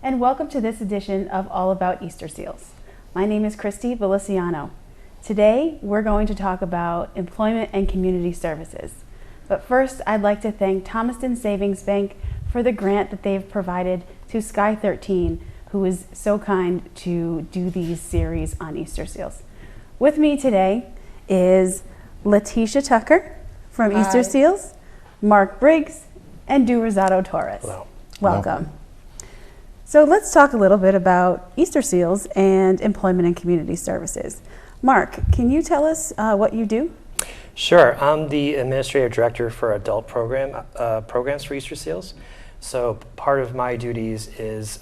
and welcome to this edition of All About Easterseals. My name is Christy Feliciano. Today, we're going to talk about employment and community services. But first, I'd like to thank Thomaston Savings Bank for the grant that they've provided to Sky 13, who is so kind to do these series on Easterseals. With me today is Leticia Tucker from Hi. Easterseals, Mark Briggs, and Du Rosado Torres. Hello. Welcome. So let's talk a little bit about Easterseals and employment and community services. Mark, can you tell us what you do? Sure. I'm the administrative director for adult programs for Easterseals. So part of my duties is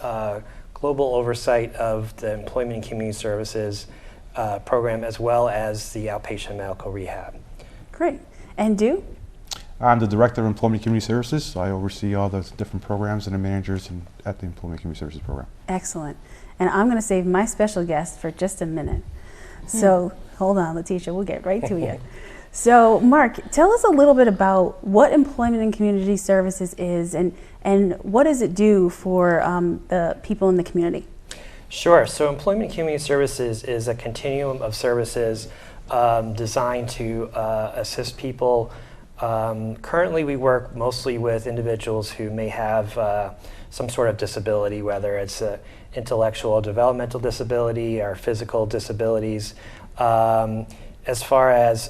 global oversight of the employment and community services program, as well as the outpatient medical rehab. Great. And Du? I'm the Director of Employment and Community Services, so I oversee all the different programs and the managers at the Employment and Community Services program. Excellent. And I'm going to save my special guest for just a minute. So hold on, Leticia, we'll get right to you. So Mark, tell us a little bit about what Employment and Community Services is and what does it do for the people in the community? Sure. So Employment and Community Services is a continuum of services designed to assist people. Currently, we work mostly with individuals who may have some sort of disability, whether it's intellectual or developmental disability or physical disabilities, as far as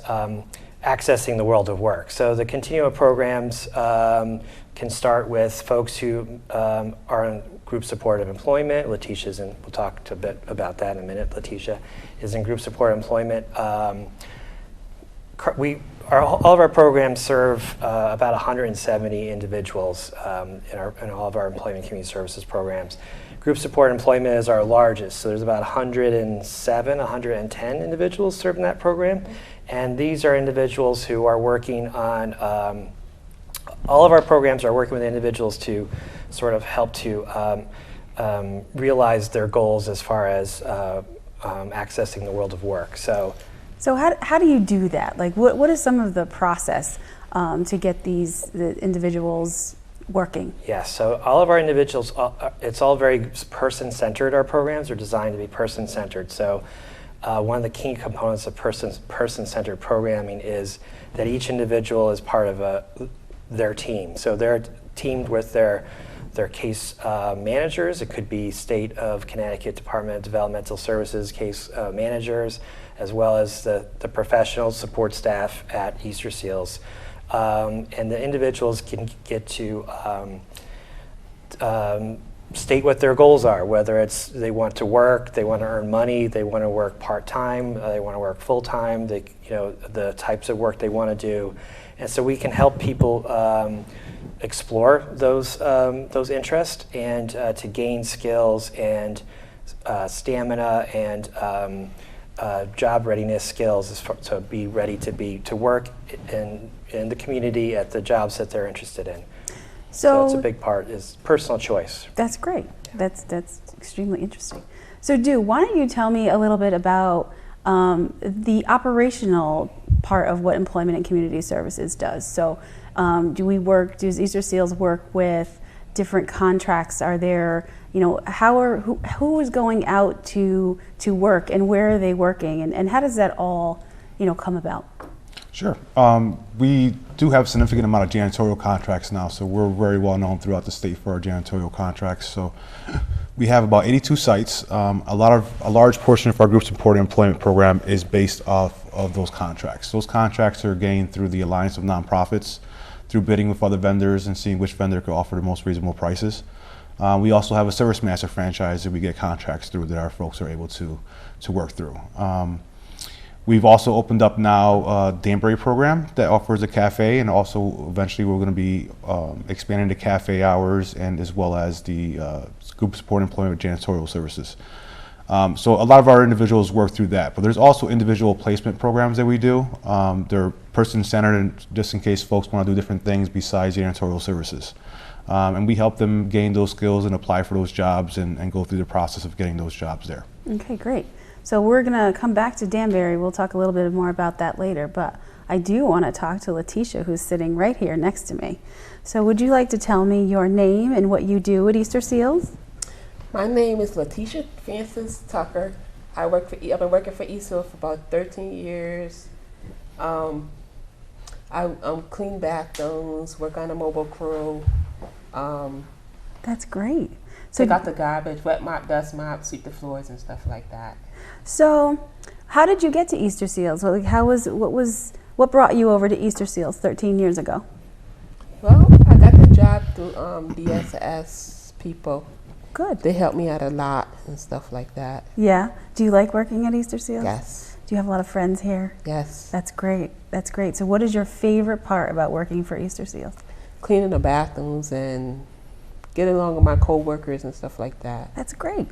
accessing the world of work. So the continuum of programs can start with folks who are in group supportive employment. Leticia's in, we'll talk a bit about that in a minute. Leticia is in group support employment. All of our programs serve about 170 individuals in all of our employment and community services programs. Group support employment is our largest, so there's about 107, 110 individuals served in that program. And these are individuals who are working on, all of our programs are working with individuals to sort of help to realize their goals as far as accessing the world of work. So how do you do that? Like, what is some of the process to get the individuals working? Yes, so all of our individuals, it's all very person-centered. Our programs are designed to be person-centered. So one of the key components of person-centered programming is that each individual is part of their team. So they're teamed with their case managers. It could be State of Connecticut Department of Developmental Services case managers, as well as the professional support staff at Easterseals. And the individuals can get to state what their goals are, whether it's they want to work, they want to earn money, they want to work part-time, they want to work full-time, the types of work they want to do. And so we can help people explore those interests and to gain skills and stamina and job readiness skills to be ready to work in the community at the jobs that they're interested in. So that's a big part, is personal choice. That's great. That's extremely interesting. So Du, why don't you tell me a little bit about the operational part of what Employment and Community Services does. So does Easterseals work with different contracts? Are there, who is going out to work and where are they working and how does that all, come about? Sure. We do have a significant amount of janitorial contracts now, so we're very well known throughout the state for our janitorial contracts. So we have about 82 sites. A large portion of our group support employment program is based off of those contracts. Those contracts are gained through the Alliance of Nonprofits, through bidding with other vendors and seeing which vendor could offer the most reasonable prices. We also have a Service Master franchise that we get contracts through that our folks are able to work through. We've also opened up now a Danbury program that offers a cafe, and also eventually we're going to be expanding the cafe hours and as well as the group support employment janitorial services. So a lot of our individuals work through that, but there's also individual placement programs that we do. They're person-centered, and just in case folks want to do different things besides janitorial services. And we help them gain those skills and apply for those jobs and go through the process of getting those jobs there. Okay, great. So we're going to come back to Danbury. We'll talk a little bit more about that later, but I do want to talk to Leticia, who's sitting right here next to me. So would you like to tell me your name and what you do at Easterseals? My name is Leticia Francis Tucker. I've been working for Easterseals for about 13 years. I clean bathrooms, work on a mobile crew. That's great. So Take out the garbage, wet mop, dust mop, sweep the floors and stuff like that. So, how did you get to Easterseals? What brought you over to Easterseals 13 years ago? Well, I got the job through BSS people. Good. They helped me out a lot and stuff like that. Yeah. Do you like working at Easterseals? Yes. Do you have a lot of friends here? Yes. That's great. That's great. So, what is your favorite part about working for Easterseals? Cleaning the bathrooms and getting along with my coworkers and stuff like that. That's great.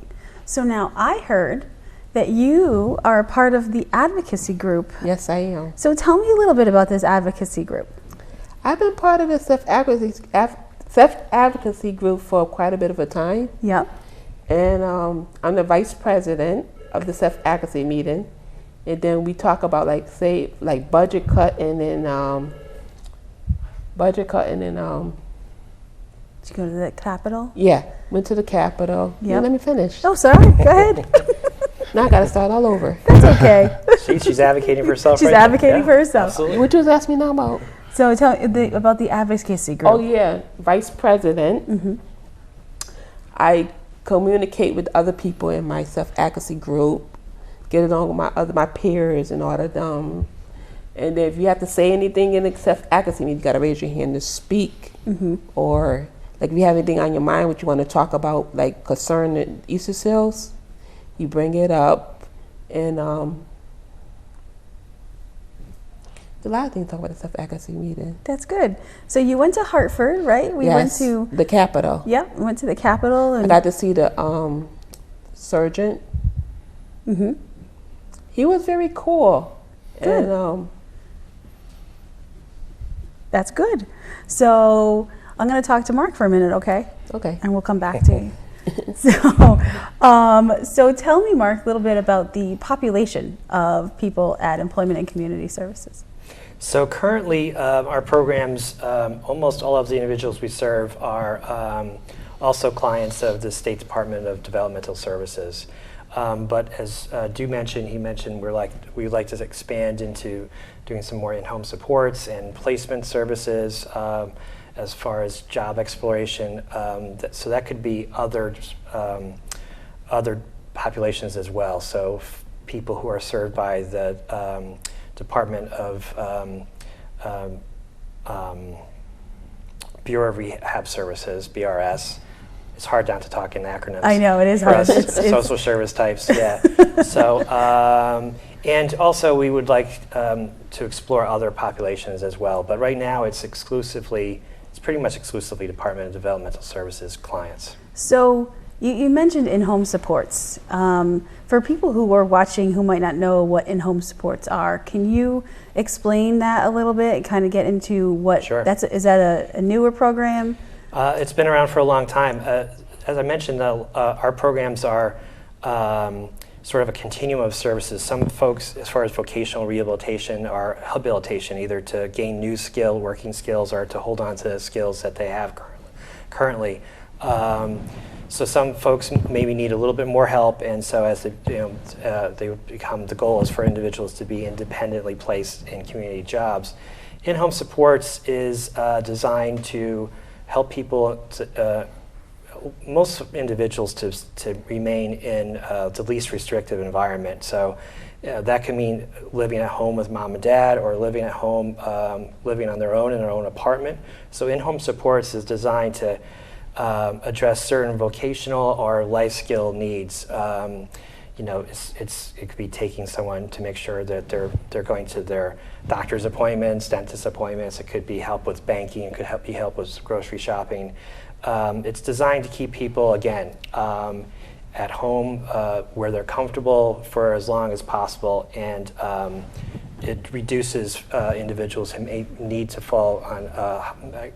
So now I heard that you are a part of the advocacy group. Yes, I am. So tell me a little bit about this advocacy group. I've been part of the self-advocacy group for quite a bit of a time. Yep. And I'm the vice president of the self-advocacy meeting. And then we talk about budget cutting and Did you go to the Capitol? yeah, went to the Capitol. Yep. Yeah, let me finish. Oh, sorry. Go ahead. Now I got to start all over. That's okay. She's advocating for herself. She's right now. advocating Yeah, for herself. Absolutely. What you was asking me now about? So tell me about the advocacy group. Oh yeah, vice president. Mm-hmm. I communicate with other people in my self-advocacy group, get along with my peers and all of them. And if you have to say anything in the self-advocacy meeting, you got to raise your hand to speak. Mm-hmm. Or like if you have anything on your mind, what you want to talk about, like concerning Easterseals, you bring it up. And a lot of things to talk about the self-advocacy meeting. That's good. So you went to Hartford, right? We Yes, went to the Capitol. Yep, we went to the Capitol I and got to see the surgeon. mm-hmm. He was very cool. Good. And That's good. So I'm going to talk to Mark for a minute, okay? okay. And we'll come back to you. So tell me, Mark, a little bit about the population of people at Employment and Community Services. So currently, our programs, almost all of the individuals we serve are also clients of the State Department of Developmental Services. But as he mentioned we'd like to expand into doing some more in-home supports and placement services as far as job exploration. So that could be other populations as well. So people who are served by the Department of Bureau of Rehab Services, BRS. It's hard not to talk in acronyms. I know, it is for hard. us social service types, yeah. So, and also we would like to explore other populations as well. But right now it's pretty much exclusively Department of Developmental Services clients. So you mentioned in-home supports. For people who are watching who might not know what in-home supports are, can you explain that a little bit and kind of get into what Sure. is that a newer program? It's been around for a long time. As I mentioned, our programs are sort of a continuum of services. Some folks, as far as vocational rehabilitation, are habilitation, either to gain new working skills, or to hold on to the skills that they have currently. So some folks maybe need a little bit more help, and so as they become, the goal is for individuals to be independently placed in community jobs. In-home supports is designed to help people, most individuals, to remain in the least restrictive environment. So that can mean living at home with mom and dad, or living at home, living on their own in their own apartment. So in-home supports is designed to address certain vocational or life skill needs. It could be taking someone to make sure that they're going to their doctor's appointments, dentist appointments. It could be help with banking. It could be help with grocery shopping. It's designed to keep people, again, at home where they're comfortable for as long as possible, and it reduces individuals who may need to fall on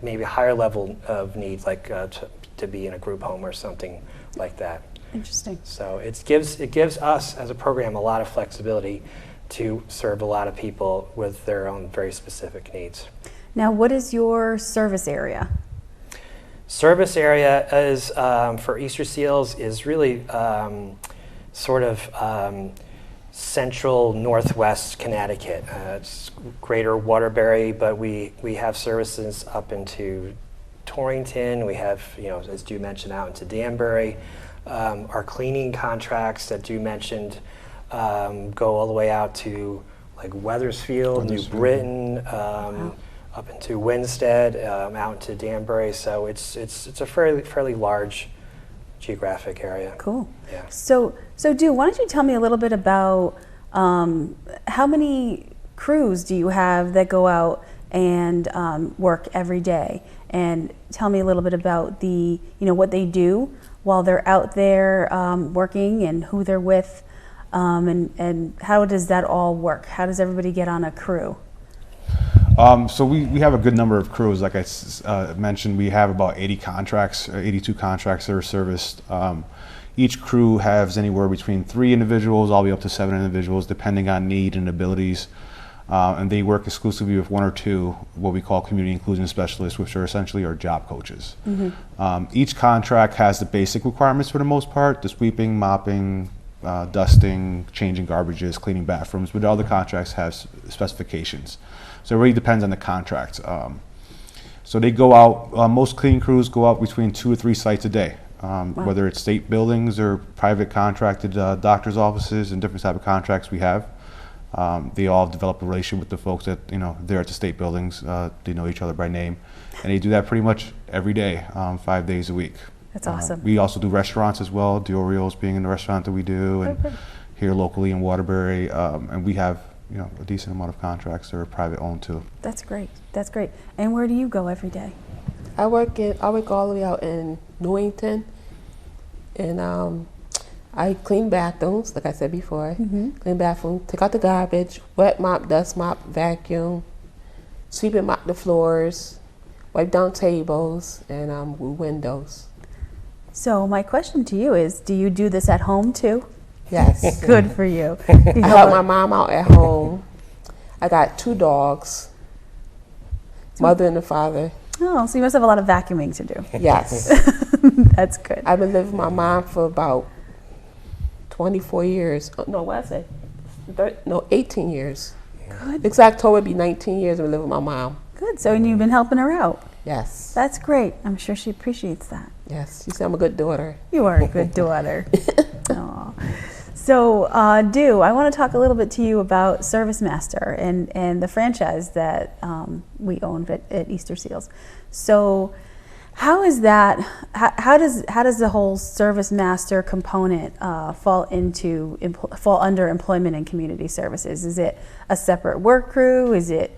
maybe a higher level of needs, like to be in a group home or something like that. Interesting. So it gives us as a program a lot of flexibility to serve a lot of people with their own very specific needs. Now, what is your service area? Service area is for Easterseals is really sort of central northwest Connecticut. It's greater Waterbury, but we have services up into Torrington. We have, as Dew mentioned, out into Danbury. Our cleaning contracts that Dew mentioned go all the way out to like Weathersfield, New Britain, up into Winstead, out into Danbury. So it's a fairly large geographic area. Cool. Yeah. So Dew, why don't you tell me a little bit about how many crews do you have that go out and work every day? And tell me a little bit about what they do while they're out there working and who they're with, and how does that all work? How does everybody get on a crew? So we have a good number of crews. Like I mentioned, we have about 82 contracts that are serviced. Each crew has anywhere between 3 individuals all the way up to 7 individuals, depending on need and abilities. And they work exclusively with 1 or 2 what we call community inclusion specialists, which are essentially our job coaches. Each contract has the basic requirements for the most part: the sweeping, mopping, dusting, changing garbages, cleaning bathrooms. But all the contracts have specifications. So it really depends on the contract. So they go out, most cleaning crews go out between 2 or 3 sites a day, whether it's state buildings or private contracted doctor's offices and different type of contracts we have. They all develop a relationship with the folks that, they're at the state buildings. They know each other by name. And they do that pretty much every day, 5 days a week. That's awesome. We also do restaurants as well, the Orioles being in the restaurant that we do, and here locally in Waterbury. And we have a decent amount of contracts that are private owned too. That's great. That's great. And where do you go every day? I work all the way out in Newington, and I clean bathrooms, like I said before. Clean bathrooms, take out the garbage, wet mop, dust mop, vacuum, sweep and mop the floors, wipe down tables, and windows. So my question to you is, do you do this at home too? Yes. Good for you. I help my mom out at home. I got 2 dogs, mother and a father. Oh, so you must have a lot of vacuuming to do. Yes. That's good. I've been living with my mom for about 24 years. No, what did I say? 18 years. Good. Next October will be 19 years I've been living with my mom. Good. So you've been helping her out. Yes. That's great. I'm sure she appreciates that. Yes. She said I'm a good daughter. You are a good daughter. Aw. So, Dew, I want to talk a little bit to you about Service Master and the franchise that we own at Easterseals. So, how is that? How does the whole Service Master component fall under Employment and Community Services? Is it a separate work crew? Is it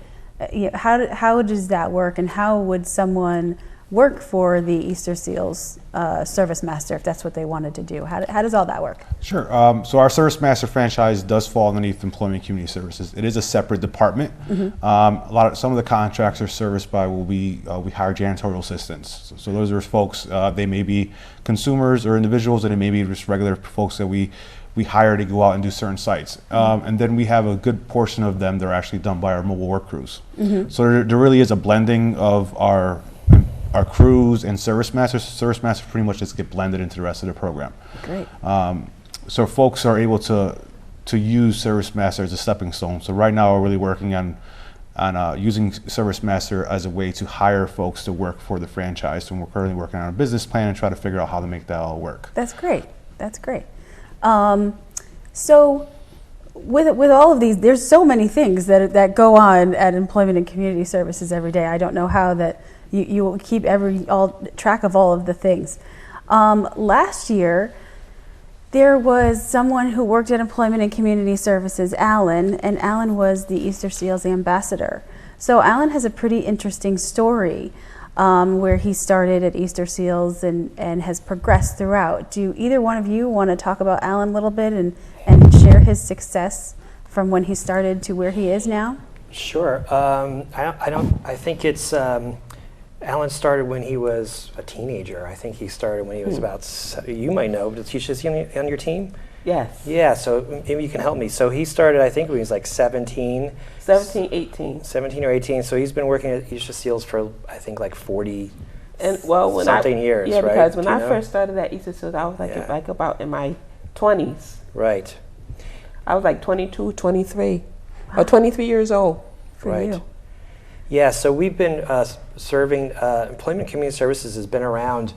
how does that work? And how would someone work for the Easterseals Service Master if that's what they wanted to do? How does all that work? Sure. So our Service Master franchise does fall underneath Employment and Community Services. It is a separate department. Some of the contracts are serviced by we hire janitorial assistants. So those are folks. They may be consumers or individuals, and it may be just regular folks that we hire to go out and do certain sites. And then we have a good portion of them that are actually done by our mobile work crews. So there really is a blending of our crews and Service Masters. Service Masters pretty much just get blended into the rest of the program. Great. So folks are able to use Service Master as a stepping stone. So right now we're really working on using Service Master as a way to hire folks to work for the franchise. And we're currently working on a business plan and try to figure out how to make that all work. That's great. That's great. So with all of these, there's so many things that go on at Employment and Community Services every day. I don't know how that you will keep track of all of the things. Last year, there was someone who worked at Employment and Community Services, Alan, and Alan was the Easterseals ambassador. So Alan has a pretty interesting story where he started at Easterseals and has progressed throughout. Do either one of you want to talk about Alan a little bit and share his success from when he started to where he is now? Sure. I think it's Alan started when he was a teenager. I think he started when he was about, you might know, Leticia, is he on your team? Yes. Yeah, so maybe you can help me. So he started, I think when he was like 17. 17, 18. 17 or 18. So he's been working at Easterseals for, I think, like 40 And well, when something years, yeah, right? because when Do you I know? first started at Easterseals, I was Yeah. like about in my 20s. Right. I was like 22, 23, or 23 years old. For Right. you. Yeah, so we've been serving, Employment Community Services has been around,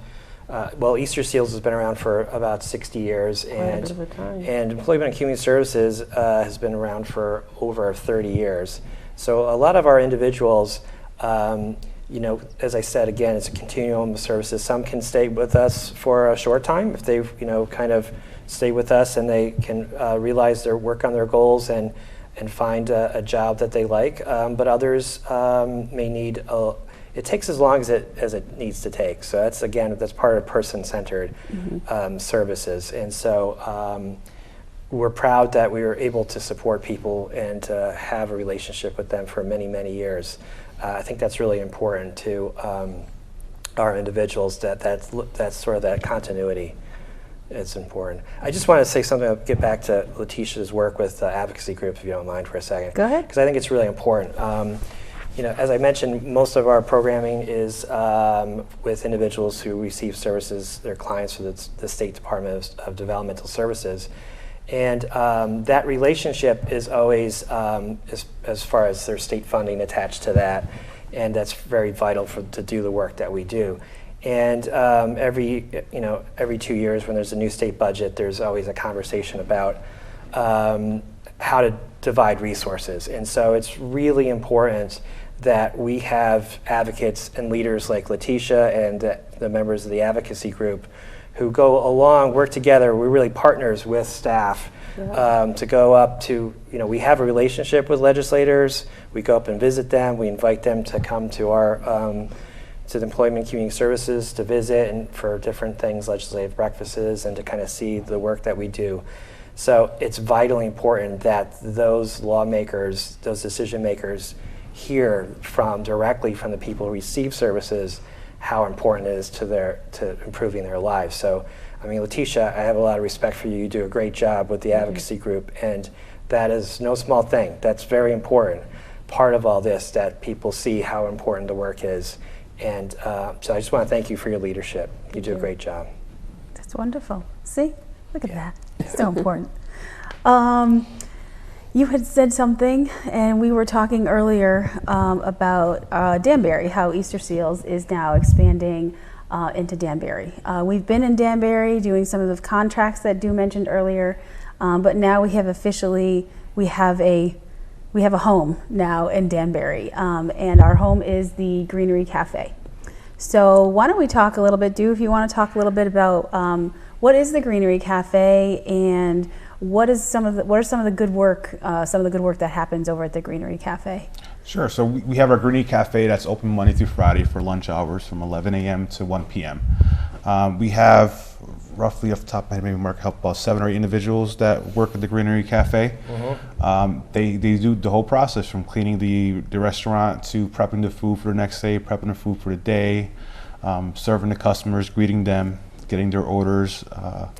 well, Easterseals has been around for about 60 years, Quite a bit of a time. and Employment and Community Services has been around for over 30 years. So a lot of our individuals, you know, as I said, again, it's a continuum of services. Some can stay with us for a short time if they, you know, kind of stay with us and they can realize their work on their goals and find a job that they like. But others may need it takes as long as it needs to take. So that's, again, that's part of person-centered services. And so we're proud that we were able to support people and to have a relationship with them for many, many years. I think that's really important to our individuals, that's sort of that continuity. It's important. I just want to say something, I'll get back to Leticia's work with the advocacy group, if you don't mind for a second. Go ahead. Because I think it's really important. You know, as I mentioned, most of our programming is with individuals who receive services, their clients for the State Department of Developmental Services. And that relationship is always, as far as their state funding attached to that, and that's very vital to do the work that we do. And every 2 years when there's a new state budget, there's always a conversation about how to divide resources. And so it's really important that we have advocates and leaders like Leticia and the members of the advocacy group who go along, work together. We're really partners with staff to go up to, you know, we have a relationship with legislators. We go up and visit them. We invite them to come to our to the Employment Community Services to visit and for different things, legislative breakfasts, and to kind of see the work that we do. So it's vitally important that those lawmakers, those decision makers, hear directly from the people who receive services how important it is to improving their lives. So, I mean, Leticia, I have a lot of respect for you. You do a great job with the advocacy group, and that is no small thing. That's very important. Part of all this, that people see how important the work is. And so I just want to thank you for your leadership. You do a great job. That's wonderful. See? Look at that. It's so important. You had said something, and we were talking earlier about Danbury, how Easterseals is now expanding into Danbury. We've been in Danbury doing some of the contracts that Du mentioned earlier, but now we have a home now in Danbury, and our home is the Greenery Cafe. So why don't we talk a little bit, Du, if you want to talk a little bit about what is the Greenery Cafe and what are some of the good work that happens over at the Greenery Cafe? Sure. So we have our Greenery Cafe that's open Monday through Friday for lunch hours from 11 a.m. to 1 p.m. We have roughly, off the top of my head, maybe Mark help, about 7 or 8 individuals that work at the Greenery Cafe. They do the whole process from cleaning the restaurant to prepping the food for the next day, prepping the food for the day, serving the customers, greeting them, getting their orders,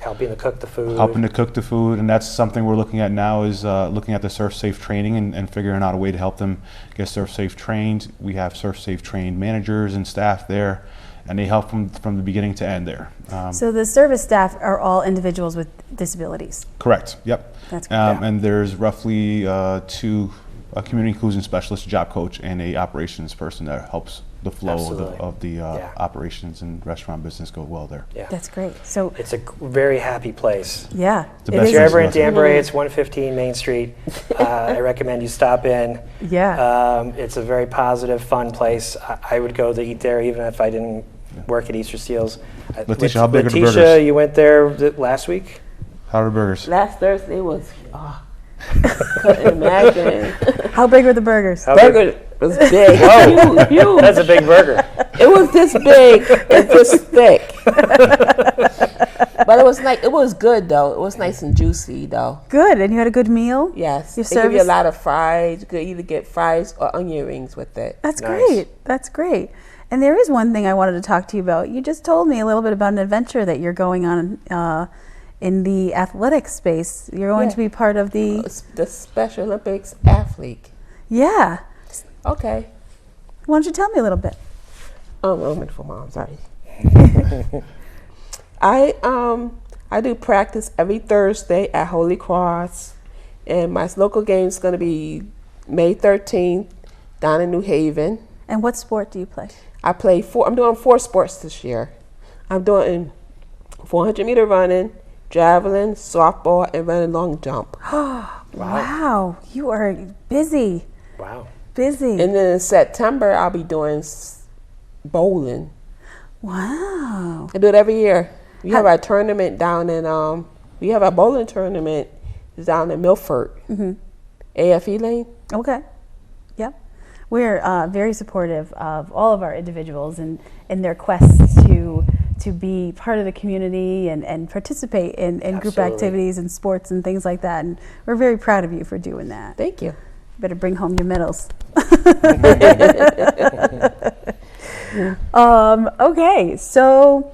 helping to cook the food. And that's something we're looking at now, is looking at the ServSafe training and figuring out a way to help them get ServSafe trained. We have ServSafe trained managers and staff there, and they help from the beginning to end there. So the service staff are all individuals with disabilities? Correct, yep. That's good. And there's roughly 2 community inclusion specialists, a job coach, and a operations person that helps the flow of the operations and restaurant business go well there. Yeah. That's great. So it's a very happy place. Yeah. If you're ever in Danbury, it's 115 Main Street. I recommend you stop in. Yeah. It's a very positive, fun place. I would go to eat there even if I didn't work at Easterseals. Leticia, how big are the Leticia, burgers? you went there last week? How are the burgers? Last Thursday was, couldn't imagine. How big were the burgers? Burger was big. Whoa, huge. That's a big burger. It was this big and this thick. But it was like, it was good though. It was nice and juicy though. Good, and you had a good meal? Yes. Your They give you a service? lot of fries. You could either get fries or onion rings with it. That's Nice. great. That's great. And there is one thing I wanted to talk to you about. You just told me a little bit about an adventure that you're going on in the athletics space. You're going to be part of the Special Olympics athlete. Yeah. Okay. Why don't you tell me a little bit? I'm in for mom. Sorry. I do practice every Thursday at Holy Cross, and my local game is going to be May 13th down in New Haven. And what sport do you play? I'm doing 4 sports this year. I'm doing 400-meter running, javelin, softball, and running long jump. Wow, you are busy. Wow. Busy. And then in September, I'll be doing bowling. Wow. I do it every year. We have a tournament down in, we have a bowling tournament down in Milford, AFE Lane. Okay. Yep. We're very supportive of all of our individuals and their quests to be part of the community and participate in group activities and sports and things like that. And we're very proud of you for doing that. Thank you. Better bring home your medals. Okay, so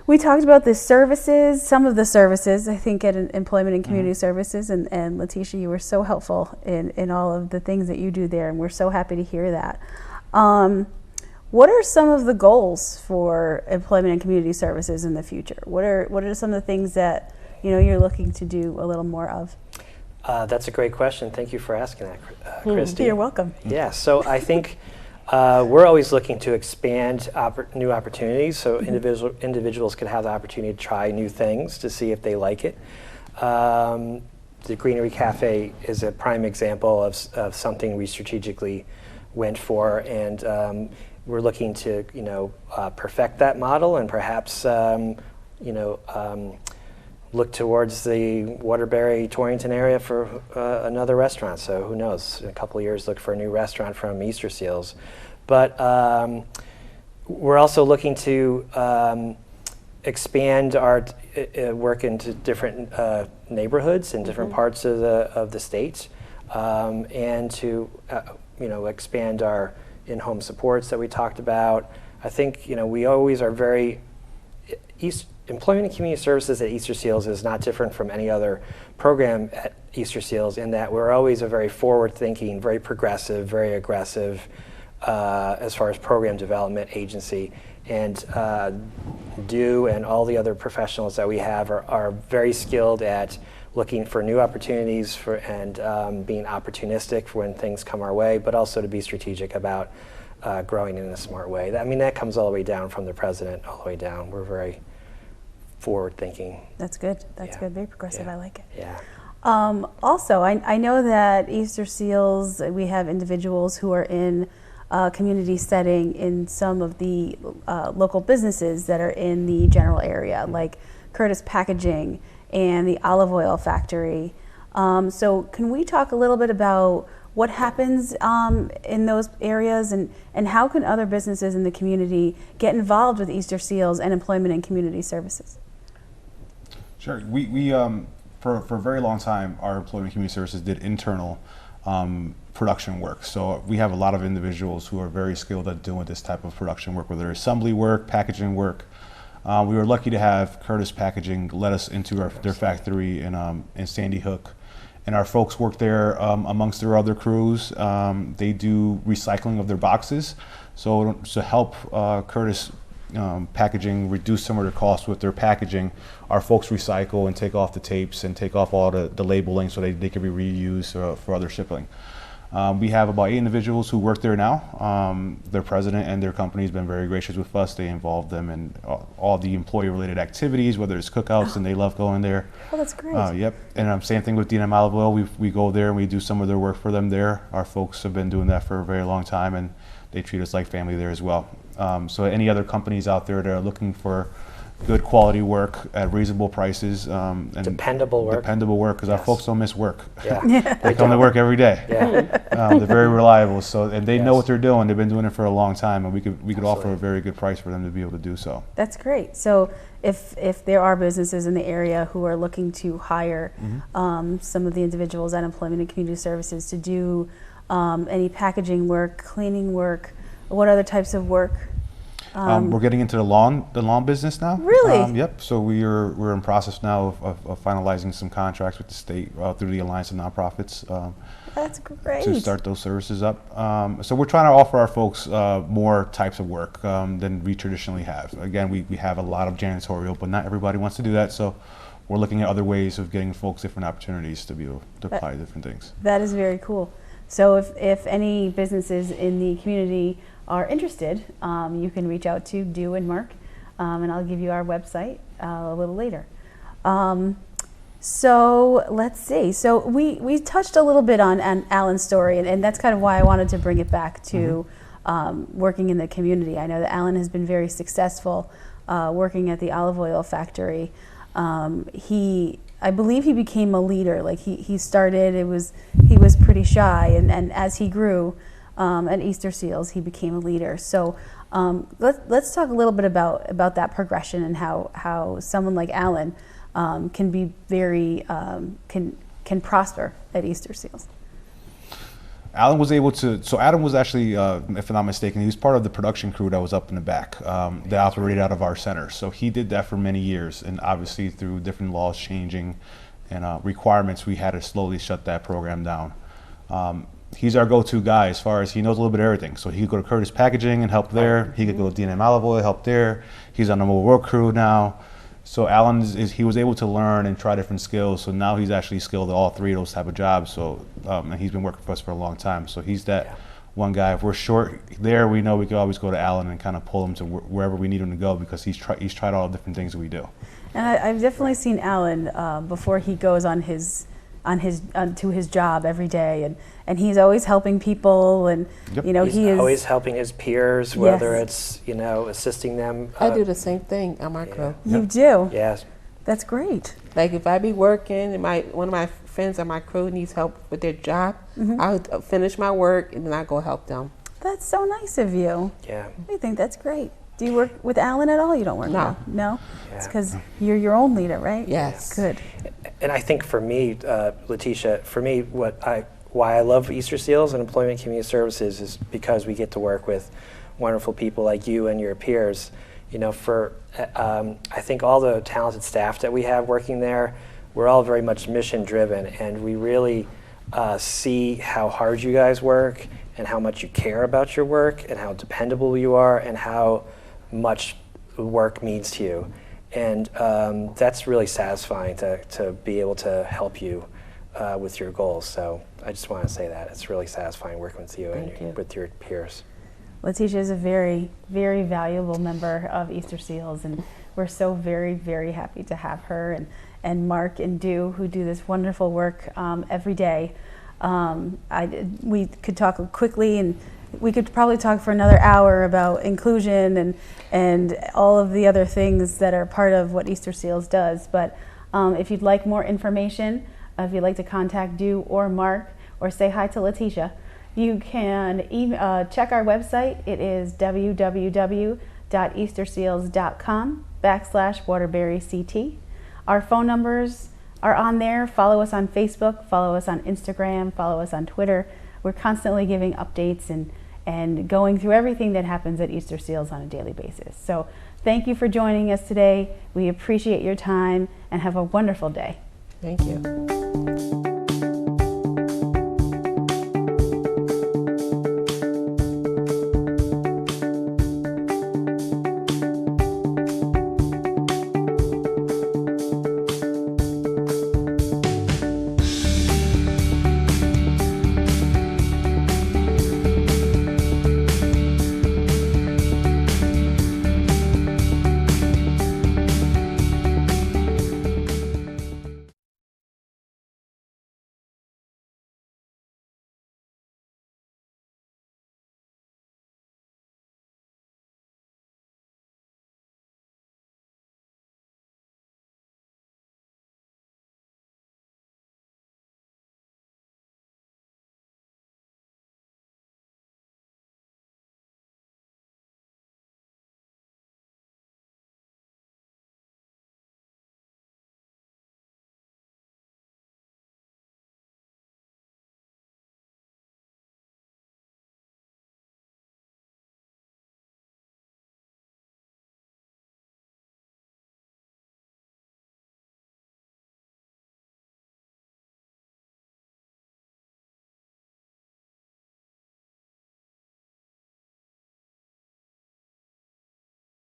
we talked about the services, some of the services, I think, at Employment and Community Services. And Leticia, you were so helpful in all of the things that you do there, and we're so happy to hear that. What are some of the goals for Employment and Community Services in the future? What are some of the things that you're looking to do a little more of? That's a great question. Thank you for asking that, Christy. You're welcome. Yeah, so I think we're always looking to expand new opportunities so individuals could have the opportunity to try new things to see if they like it. The Greenery Cafe is a prime example of something we strategically went for, and we're looking to perfect that model and perhaps look towards the Waterbury, Torrington area for another restaurant. So who knows? In a couple of years, look for a new restaurant from Easterseals. But we're also looking to expand our work into different neighborhoods in different parts of the state, and to expand our in-home supports that we talked about. I think we always are very Employment and Community Services at Easterseals is not different from any other program at Easterseals in that we're always a very forward-thinking, very progressive, very aggressive as far as program development agency. And and all the other professionals that we have are very skilled at looking for new opportunities and being opportunistic for when things come our way, but also to be strategic about growing in a smart way. That comes all the way down from the president all the way down. We're very forward thinking. That's good. That's good. Very progressive. Yeah. I like it. Yeah. Also, I know that Easterseals, we have individuals who are in community setting in some of the local businesses that are in the general area, like Curtis Packaging and the olive oil factory. So can we talk a little bit about what happens in those areas, and how can other businesses in the community get involved with Easterseals and Employment and Community Services? Sure. We for a very long time, our Employment and Community Services did internal production work. So we have a lot of individuals who are very skilled at doing this type of production work, whether assembly work, packaging work. We were lucky to have Curtis Packaging let us into their factory in Sandy Hook. And our folks work there amongst their other crews. They do recycling of their boxes. So to help Curtis Packaging reduce some of their costs with their packaging, our folks recycle and take off the tapes and take off all the labeling so they can be reused for other shipping. We have about 8 individuals who work there now. Their president and their company has been very gracious with us. They involve them in all the employee-related activities, whether it's cookouts, and they love going there. Oh, that's great. Yep. And same thing with D&M Olive Oil. We go there and we do some of their work for them there. Our folks have been doing that for a very long time, and they treat us like family there as well. So any other companies out there that are looking for good quality work at reasonable prices and dependable work, because our folks don't miss work. Yeah. They come to work every day. Yeah. They're very reliable, and they know what they're doing. They've been doing it for a long time, and we could offer a very good price for them to be able to do so. That's great. So if there are businesses in the area who are looking to hire some of the individuals at Employment and Community Services to do any packaging work, cleaning work, what other types of work We're getting into the lawn business now. Really? Yep. So we're in process now of finalizing some contracts with the state through the Alliance of Nonprofits. That's great. To start those services up. So we're trying to offer our folks more types of work than we traditionally have. Again, we have a lot of janitorial, but not everybody wants to do that. So we're looking at other ways of getting folks different opportunities to be able to apply different things. That is very cool. So if any businesses in the community are interested, you can reach out to Do and Mark, and I'll give you our website a little later. So let's see. So we touched a little bit on Alan's story, and that's kind of why I wanted to bring it back to working in the community. I know that Alan has been very successful working at the olive oil factory. I believe he became a leader. Like he started, he was pretty shy, and as he grew at Easterseals, he became a leader. So let's talk a little bit about that progression and how someone like Alan can be very can prosper at Easterseals. Alan was able to, so Adam was actually, if I'm not mistaken, he was part of the production crew that was up in the back that operated out of our center. So he did that for many years, and obviously through different laws changing and requirements, we had to slowly shut that program down. He's our go-to guy as far as he knows a little bit of everything. So he could go to Curtis Packaging and help there. He could go to D&M Olive Oil, help there. He's on the mobile work crew now. So Alan he was able to learn and try different skills. So now he's actually skilled at all three of those type of jobs. So and he's been working for us for a long time. So he's that one guy. If we're short there, we know we can always go to Alan and kind of pull him to wherever we need him to go, because he's tried all the different things that we do. And I've definitely seen Alan before he goes on to his job every day, and he's always helping people, and you know, he's always helping his peers, whether it's, you know, assisting them. I do the same thing on my crew. You do? Yes. That's great. Like if I be working and one of my friends on my crew needs help with their job, I'll finish my work and then I go help them. That's so nice of you. Yeah. I think that's great. Do you work with Alan at all? You don't work with him? No? Yeah. It's because you're your own leader, right? Yes. Good. And I think for me, Leticia, for me, why I love Easterseals and Employment Community Services is because we get to work with wonderful people like you and your peers. You know, I think all the talented staff that we have working there, we're all very much mission driven, and we really see how hard you guys work and how much you care about your work and how dependable you are and how much work means to you. And that's really satisfying to be able to help you with your goals. So I just want to say that. It's really satisfying working with you with your peers. Leticia is a very, very valuable member of Easterseals, and we're so very, very happy to have her and Mark and Do, who do this wonderful work every day. We could talk quickly, and we could probably talk for another hour about inclusion and all of the other things that are part of what Easterseals does. But if you'd like more information, if you'd like to contact Do or Mark or say hi to Leticia, you can check our website. It is www.easterseals.com/waterburyct. Our phone numbers are on there. Follow us on Facebook, follow us on Instagram, follow us on Twitter. We're constantly giving updates and going through everything that happens at Easterseals on a daily basis. So thank you for joining us today. We appreciate your time and have a wonderful day. Thank you.